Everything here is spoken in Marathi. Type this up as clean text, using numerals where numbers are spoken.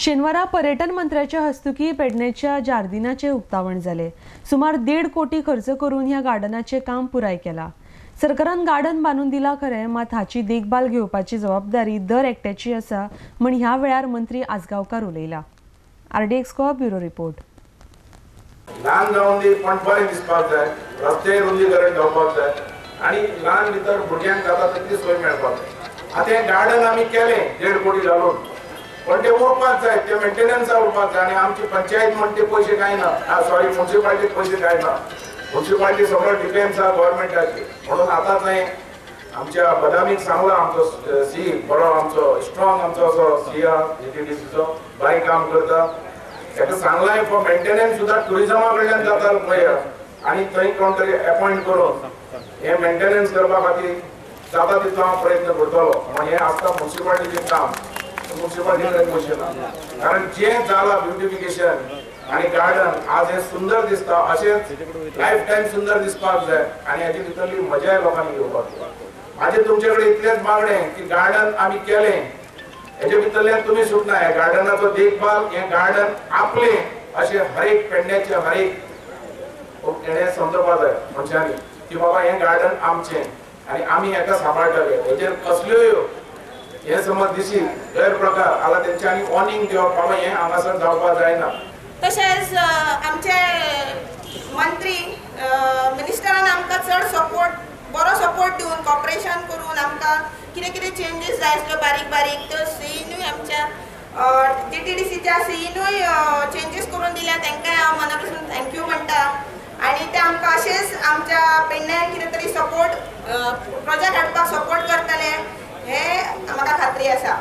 शेनवारा पर्यटन मंत्र्याच्या हस्तुकी पेडणेच्या जार्दिनाचे उक्तावण झाले। सुमार 1.5 कोटी खर्च करून ह्या गार्डनाचे काम पुराय केला। सरकारान गार्डन बांधून दिला खरे, मात हाची देखभाल घेवपाची जबाबदारी दर एकट्याची आसा म्हण ह्या वेळार मंत्री आजगावकार उलयला। RDX को ब्युरो रिपोर्ट। ल्हान जावन दी पण बरें दिसपाक जाय, रस्ते रुंदीकरण जावपाक जाय आणि ल्हान भितर भुरग्यांक जाता तितली सोय मेळपाक जाय। आतां हें गार्डन आमी केलें 1.5 कोटी घालून, पण ते उरपाक जाय, ते मेंटेनन्सा उरपाक जाय आणि आमची पंचायत म्हणते पयशे कांय ना, सॉरी म्युनिसिपालिटीक पयशे कांय ना। म्युनिसिपालिटी सगळो डिपेंड्स आहा गव्हर्नमेंटाचेर, म्हणून आतांच हांवें आमच्या बदामीक सांगला, आमचो सी बरो आमचो स्ट्रॉंग आमचो असो सी आहा JTDCचो, बरें काम करता। ताका सांगलां फॉर मेंटेनन्स सुद्दां टुरिजमा कडल्यान जाता पळया, आणि थंय कोण तरी अपॉइंट करून हे मेंटेनन्स करपा खातीर जाता तितलो हांव प्रयत्न करतलो। पण हें आसता म्युनिसिपालिटीचें काम, म्युनिसिपालिटीकडे पयशे ना, कारण जें जालां ब्युटिफिकेशन आणि गार्डन आज हे सुंदर दिसता, अशेंच लायफ टायम सुंदर दिसपाक जाय आणि हाची भितरली मजाय लोकांनी घेवपाक जाय। माझे तुमचे कडेन इतलेंच मागणें की गार्डन आमी केलें, हेचे भितरल्यान तुमी सुटना, हे गार्डनाचो देखभाल, हे गार्डन आपलें अशें हर एक पेडण्याचें हर एक हेणें समजपा जाय मनशांनी की बाबा हें गार्डन आमचें आणि आमी हेका सांबाळटले। हेचेर कसल्योय हे समज दिसी गैरप्रकार आला तेंच्यांनी वॉर्निंग दिवप, बाबा हें हांगासर जावपाक जायना। तशेंच आमचे मंत्री मिनिस्टरान आमकां चड सपोर्ट, बरो सपोर्ट दिवन कॉपरेशन करून आमकां कितें कितें चेंजीस जाय आसल्यो बारीक बारीक त्यो सीईनूय आमच्या JTDCच्या सीईनूय चेंजीस करून दिल्या, तांकांय हांव मना पासून थँक्यू म्हणटा। आणि ते आमकां अशेंच आमच्या पेडण्याक कितें तरी सपोर्ट प्रोजेक्ट हाडपाक सपोर्ट करतले हे म्हाका खात्री आसा।